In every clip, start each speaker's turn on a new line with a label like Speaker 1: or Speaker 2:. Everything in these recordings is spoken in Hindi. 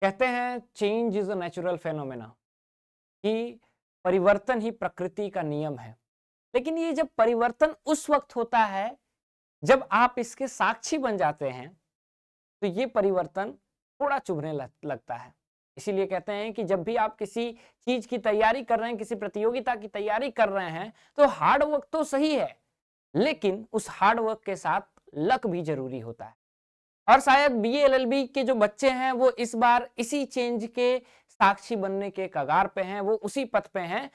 Speaker 1: कहते हैं change is a natural phenomena, कि परिवर्तन ही प्रकृति का नियम है। लेकिन ये जब परिवर्तन उस वक्त होता है जब आप इसके साक्षी बन जाते हैं, तो ये परिवर्तन थोड़ा चुभने लगता है। इसीलिए कहते हैं कि जब भी आप किसी चीज की तैयारी कर रहे हैं, किसी प्रतियोगिता की तैयारी कर रहे हैं, तो हार्ड वर्क तो सही है, लेकिन उस हार्ड वर्क के साथ लक भी जरूरी होता है। और शायद बीए एलएलबी के जो बच्चे हैं वो इस बार इसी चेंज के साक्षी बनने के कगार पे हैं, वो उसी पथ पे हैं।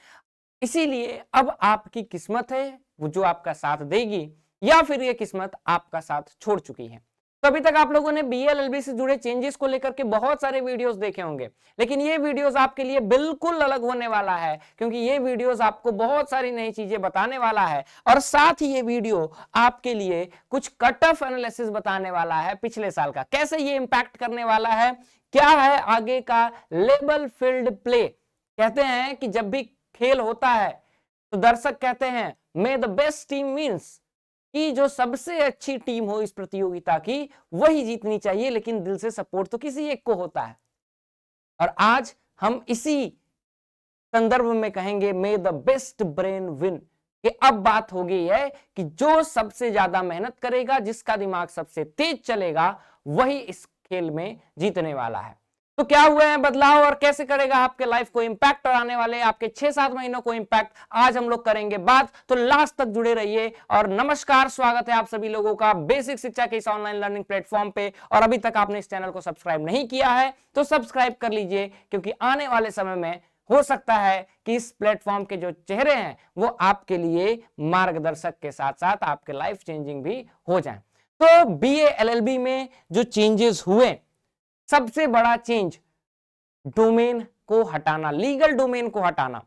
Speaker 1: इसीलिए अब आपकी किस्मत है वो जो आपका साथ देगी, या फिर ये किस्मत आपका साथ छोड़ चुकी है। तो अभी तक आप लोगों ने बीएलएलबी से जुड़े चेंजेस को लेकर के बहुत सारे वीडियोस देखे होंगे, लेकिन ये वीडियोस आपके लिए बिल्कुल अलग होने वाला है, क्योंकि ये वीडियोस आपको बहुत सारी नई चीजें बताने वाला है। और साथ ही ये वीडियो आपके लिए कुछ कट ऑफ एनालिसिस बताने वाला है पिछले साल का, कैसे ये इंपैक्ट करने वाला है, क्या है आगे का लेवल फील्ड प्ले। कहते हैं कि जब भी खेल होता है तो दर्शक कहते हैं मे द बेस्ट टीम मीन्स, कि जो सबसे अच्छी टीम हो इस प्रतियोगिता की वही जीतनी चाहिए, लेकिन दिल से सपोर्ट तो किसी एक को होता है। और आज हम इसी संदर्भ में कहेंगे मे द बेस्ट ब्रेन विन, कि अब बात हो गई है कि जो सबसे ज्यादा मेहनत करेगा, जिसका दिमाग सबसे तेज चलेगा, वही इस खेल में जीतने वाला है। तो क्या हुए हैं बदलाव और कैसे करेगा आपके लाइफ को इंपैक्ट और आने वाले आपके 6-7 महीनों को इंपैक्ट, आज हम लोग करेंगे बात। तो लास्ट तक जुड़े रहिए। और नमस्कार, स्वागत है आप सभी लोगों का बेसिक शिक्षा के इस ऑनलाइन लर्निंग प्लेटफॉर्म पे। और अभी तक आपने इस चैनल को सब्सक्राइब नहीं किया है तो सब्सक्राइब कर लीजिए, क्योंकि आने वाले समय में हो सकता है कि इस प्लेटफॉर्म के जो चेहरे हैं वो आपके लिए मार्गदर्शक के साथ साथ आपके लाइफ चेंजिंग भी हो जाए। तो बीए एलएलबी में जो चेंजेस हुए, सबसे बड़ा चेंज डोमेन को हटाना, लीगल डोमेन को हटाना।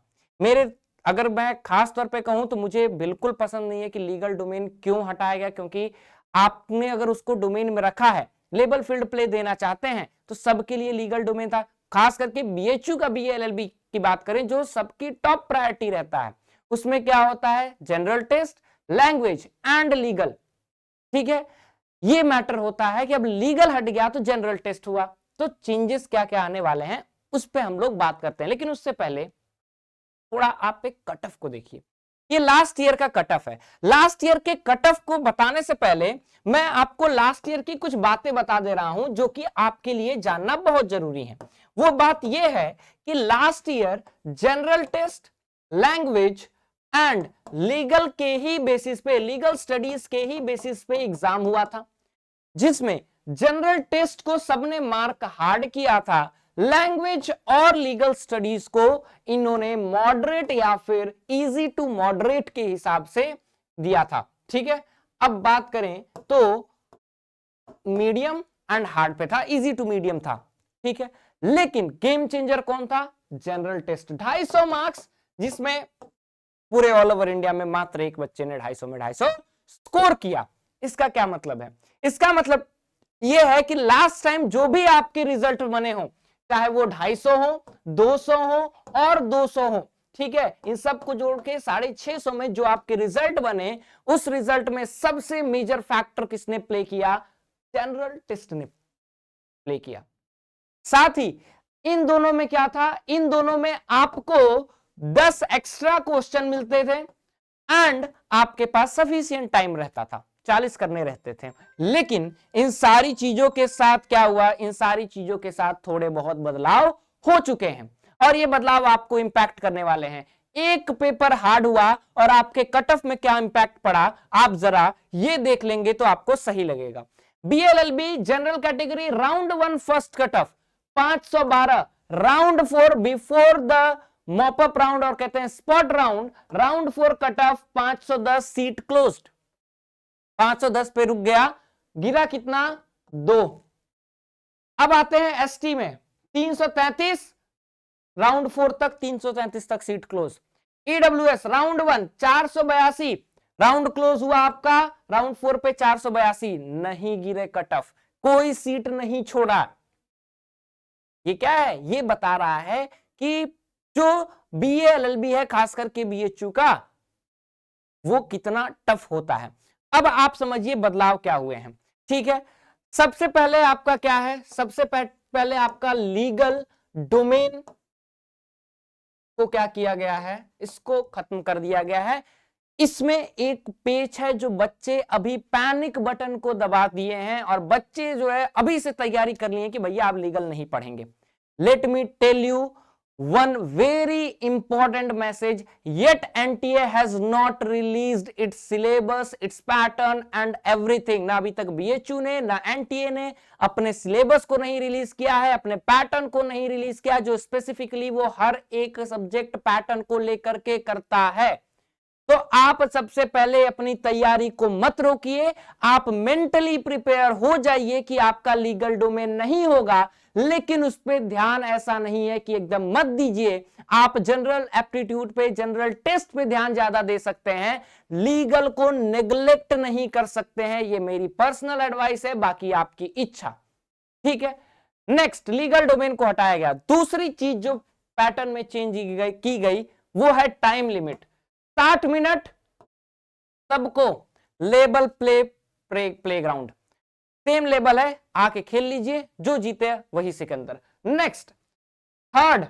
Speaker 1: अगर मैं खास तौर पे कहूं तो मुझे बिल्कुल पसंद नहीं है कि लीगल डोमेन क्यों हटाया गया, क्योंकि आपने अगर उसको डोमेन में रखा है, लेवल फील्ड प्ले देना चाहते हैं, तो सबके लिए लीगल डोमेन था। खास करके बीएचयू का बीएलएलबी की बात करें, जो सबकी टॉप प्रायोरिटी रहता है, उसमें क्या होता है, general test, language and legal. ठीक है, ये मैटर होता है कि अब लीगल हट गया तो जनरल टेस्ट हुआ। तो चेंजेस क्या क्या आने वाले हैं उस पे हम लोग बात करते हैं, लेकिन उससे पहले थोड़ा आप एक कट ऑफ को देखिए। ये लास्ट ईयर का कट ऑफ है। लास्ट ईयर के कट ऑफ को बताने से पहले मैं आपको लास्ट ईयर की कुछ बातें बता दे रहा हूं जो कि आपके लिए जानना बहुत जरूरी है। वो बात यह है कि last year general test, language and legal के ही बेसिस पे, लीगल स्टडीज के ही बेसिस पे एग्जाम हुआ था, जिसमें जनरल टेस्ट को सबने मार्क हार्ड किया था, लैंग्वेज और लीगल स्टडीज को इन्होंने मॉडरेट या फिर इजी टू मॉडरेट के हिसाब से दिया था। ठीक है, अब बात करें तो मीडियम एंड हार्ड पे था, इजी टू मीडियम था। ठीक है, लेकिन गेम चेंजर कौन था, जनरल टेस्ट 250 मार्क्स, जिसमें पूरे ऑल ओवर इंडिया में मात्र एक बच्चे ने 250 में 250 स्कोर किया। इसका क्या मतलब है, इसका मतलब यह है कि लास्ट टाइम जो भी आपके रिजल्ट बने हो, चाहे वो 250 हो, 200 हो और 200 हो, ठीक है, इन सब को जोड़ के 650 में जो आपके रिजल्ट बने, उस रिजल्ट में सबसे मेजर फैक्टर किसने प्ले किया, जनरल टेस्ट ने प्ले किया। साथ ही इन दोनों में क्या था, इन दोनों में आपको 10 एक्स्ट्रा क्वेश्चन मिलते थे एंड आपके पास सफिशिएंट टाइम रहता था, 40 करने रहते थे। लेकिन इन सारी चीजों के साथ क्या हुआ, इन सारी चीजों के साथ थोड़े बहुत बदलाव हो चुके हैं और ये बदलाव आपको इंपैक्ट करने वाले हैं। एक पेपर हार्ड हुआ और आपके कट ऑफ में क्या इंपैक्ट पड़ा, आप जरा ये देख लेंगे तो आपको सही लगेगा। BLLB general category round 1 first cut off 512, round 4 before the mop up round और कहते हैं spot round, round 4 cut off 510, seat closed, 510 पे रुक गया, गिरा कितना, 2। अब आते हैं एसटी में 333, राउंड 4 तक 333 तक seat close. EWS round 1 482, round close हुआ आपका राउंड 4 पे 482, नहीं गिरे कट ऑफ, कोई सीट नहीं छोड़ा। ये क्या है, ये बता रहा है कि जो बीएलएलबी है, खास करके बीएचयू का, वो कितना टफ होता है। अब आप समझिए बदलाव क्या हुए हैं। ठीक है, सबसे पहले आपका क्या है, सबसे पहले आपका लीगल डोमेन को क्या किया गया है, इसको खत्म कर दिया गया है। इसमें एक पेज है जो बच्चे अभी पैनिक बटन को दबा दिए हैं और बच्चे जो है अभी से तैयारी कर लिए कि भैया आप लीगल नहीं पढ़ेंगे। Let me tell you one very important message, yet NTA has not released its syllabus, its pattern and everything. ना अभी तक बीएचयू ने ना एनटीए ने अपने सिलेबस को नहीं रिलीज किया है, अपने पैटर्न को नहीं रिलीज किया, जो स्पेसिफिकली वो हर एक सब्जेक्ट पैटर्न को लेकर के करता है। तो आप सबसे पहले अपनी तैयारी को मत रोकिए, आप मेंटली प्रिपेयर हो जाइए कि आपका लीगल डोमेन नहीं होगा, लेकिन उस पर ध्यान ऐसा नहीं है कि एकदम मत दीजिए। आप जनरल एप्टीट्यूड पे, जनरल टेस्ट पे ध्यान ज्यादा दे सकते हैं, लीगल को नेग्लेक्ट नहीं कर सकते हैं। ये मेरी पर्सनल एडवाइस है, बाकी आपकी इच्छा। ठीक है, नेक्स्ट, लीगल डोमेन को हटाया गया। दूसरी चीज जो पैटर्न में चेंज की गई वो है टाइम लिमिट। 60 मिनट सबको लेबल प्लेग्राउंड सेम लेबल है, आके खेल लीजिए, जो जीते वही सिकंदर। नेक्स्ट, थर्ड,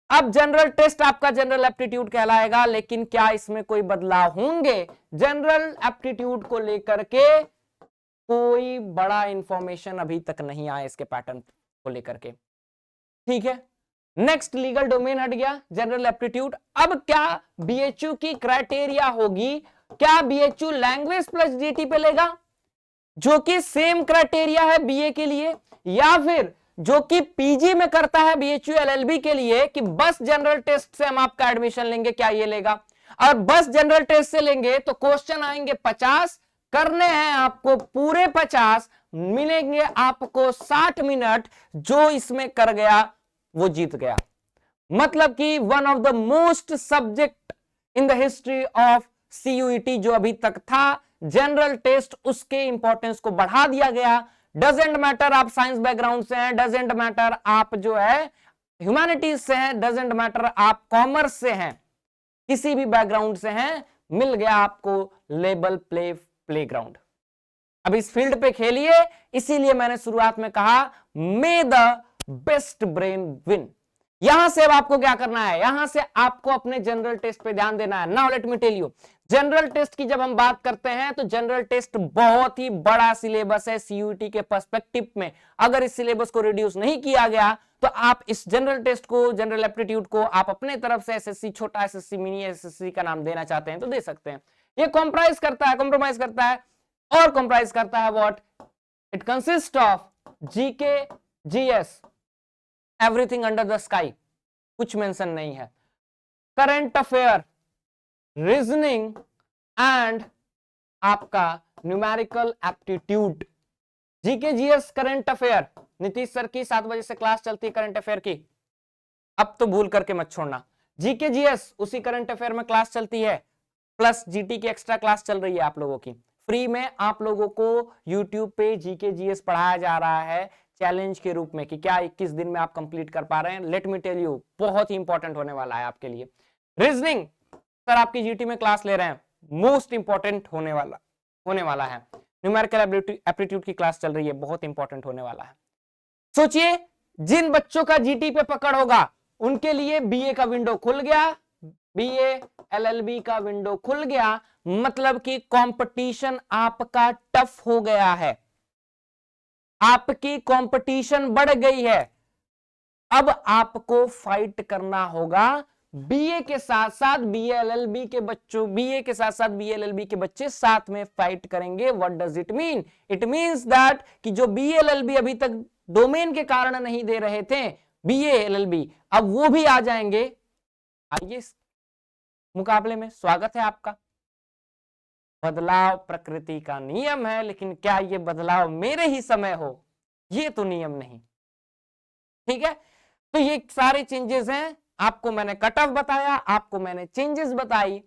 Speaker 1: अब जनरल टेस्ट आपका जनरल एप्टीट्यूड कहलाएगा, लेकिन क्या इसमें कोई बदलाव होंगे? जनरल एप्टीट्यूड को लेकर के कोई बड़ा इंफॉर्मेशन अभी तक नहीं आया इसके पैटर्न को लेकर के। ठीक है, नेक्स्ट, लीगल डोमेन हट गया, जनरल एप्टीट्यूड। अब क्या बीएचयू की क्राइटेरिया होगी? क्या बीएचयू लैंग्वेज प्लस जीटी पे लेगा, जो कि सेम क्राइटेरिया है बीए के लिए, या फिर जो कि पीजी में करता है बीएचयू एलएलबी के लिए कि बस जनरल टेस्ट से हम आपका एडमिशन लेंगे, क्या ये लेगा? और बस जनरल टेस्ट से लेंगे तो क्वेश्चन आएंगे 50, करने हैं आपको पूरे 50, मिलेंगे आपको 60 मिनट। जो इसमें कर गया वो जीत गया। मतलब कि one of the most subject in the history of CUET जो अभी तक था, जनरल टेस्ट, उसके इंपॉर्टेंस को बढ़ा दिया गया। डजेंट मैटर आप साइंस बैकग्राउंड से हैं, डजेंट मैटर आप जो है ह्यूमैनिटीज से हैं, डजेंट मैटर आप कॉमर्स से हैं, किसी भी बैकग्राउंड से हैं, मिल गया आपको लेबल प्लेग्राउंड। अब इस फील्ड पे खेलिए, इसीलिए मैंने शुरुआत में कहा मे द बेस्ट ब्रेन विन। यहां से अब आपको क्या करना है? यहां से आपको अपने जनरल टेस्ट पे ध्यान देना है। Now let me tell you, general test की जब हम बात करते हैं तो जनरल टेस्ट बहुत ही बड़ा सिलेबस है सीयूईटी के पर्सपेक्टिव में। अगर इस सिलेबस को रिड्यूस नहीं किया गया तो आप इस जनरल टेस्ट को, जनरल एप्टीट्यूड को आप अपने तरफ से एसएससी, छोटा एसएससी, मिनी एसएससी का नाम देना चाहते हैं तो दे सकते हैं। ये कॉम्प्रोमाइज करता है और कॉम्प्राइज करता है what? It consist of GK, GS, everything under the sky, कुछ मेंशन नहीं है, करंट अफेयर, रीजनिंग एंड आपका numerical aptitude. GK, GS, current affair, Nitish sir की 7 बजे से क्लास चलती है करंट अफेयर की, अब तो भूल करके मत छोड़ना। जीके, जीएस उसी करंट अफेयर में क्लास चलती है, प्लस जीटी की एक्स्ट्रा क्लास चल रही है आप लोगों की। फ्री में आप लोगों को यूट्यूब पे जीके, जीएस पढ़ाया जा रहा है चैलेंज के रूप में कि क्या 21 दिन में आप कंप्लीट कर पा रहे हैं। लेट मी टेल यू, बहुत ही इंपॉर्टेंट होने वाला है आपके लिए। रीजनिंग सर आपकी जीटी में क्लास ले रहे हैं, मोस्ट इंपॉर्टेंट होने वाला है। न्यूमेरिकल एप्टीट्यूड की क्लास चल रही है, बहुत इंपॉर्टेंट होने वाला है। सोचिए, जिन बच्चों का जीटी पे पकड़ होगा उनके लिए बीए का विंडो खुल गया, बीए एलएलबी का विंडो खुल गया, मतलब कि कंपटीशन आपका टफ हो गया है, आपकी कंपटीशन बढ़ गई है। अब आपको फाइट करना होगा बीए के साथ साथ बीए एलएलबी के बच्चों, बीए के साथ साथ बीए एलएलबी के बच्चे साथ में फाइट करेंगे। What does it mean? It means that कि जो बीए एलएलबी अभी तक डोमेन के कारण नहीं दे रहे थे, बीए एलएलबी अब वो भी आ जाएंगे। आइए मुकाबले में, स्वागत है आपका। बदलाव प्रकृति का नियम है, लेकिन क्या ये बदलाव मेरे ही समय हो, ये तो नियम नहीं। ठीक है, तो ये सारे चेंजेस हैं, आपको मैंने कट ऑफ बताया, आपको मैंने चेंजेस बताई।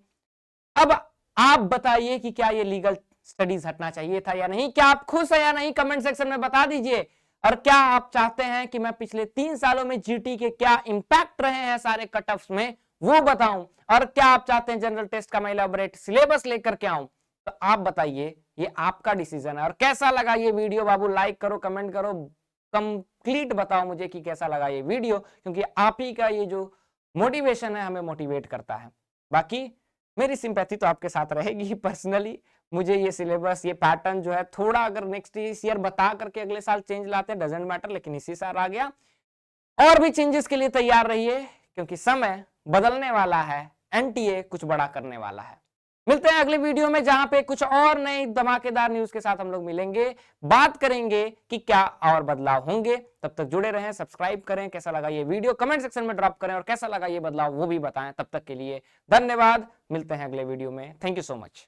Speaker 1: अब आप बताइए कि क्या ये लीगल स्टडीज हटना चाहिए था या नहीं, क्या आप खुश है या नहीं, कमेंट सेक्शन में बता दीजिए। और क्या आप चाहते हैं कि मैं पिछले 3 सालों में जीटी के क्या इंपैक्ट रहे हैं सारे कट ऑफ्स में, वो बताऊं, और क्या आप चाहते हैं जनरल टेस्ट का मैं इलैबोरेट सिलेबस लेकर के आऊं, तो आप बताइए, ये आपका डिसीजन है। और कैसा लगा ये वीडियो बाबू, लाइक करो, कमेंट करो, कम कंप्लीट बताओ मुझे कि कैसा लगा ये वीडियो, क्योंकि आप ही का ये जो मोटिवेशन है हमें मोटिवेट करता है। बाकी मेरी सिंपैथी तो आपके साथ रहेगी। पर्सनली मुझे ये सिलेबस, ये पैटर्न जो है थोड़ा अगर नेक्स्ट ईयर बता करके अगले साल चेंज लाते हैं डजेंट मैटर, लेकिन इसी साल आ गया। और भी चेंजेस के लिए तैयार रहिए, क्योंकि समय बदलने वाला है, एनटीए कुछ बड़ा करने वाला है। मिलते हैं अगले वीडियो में, जहां पे कुछ और नई धमाकेदार न्यूज के साथ हम लोग मिलेंगे, बात करेंगे कि क्या और बदलाव होंगे। तब तक जुड़े रहें, सब्सक्राइब करें। कैसा लगा ये वीडियो कमेंट सेक्शन में ड्रॉप करें, और कैसा लगा ये बदलाव वो भी बताएं। तब तक के लिए धन्यवाद, मिलते हैं अगले वीडियो में। Thank you so much.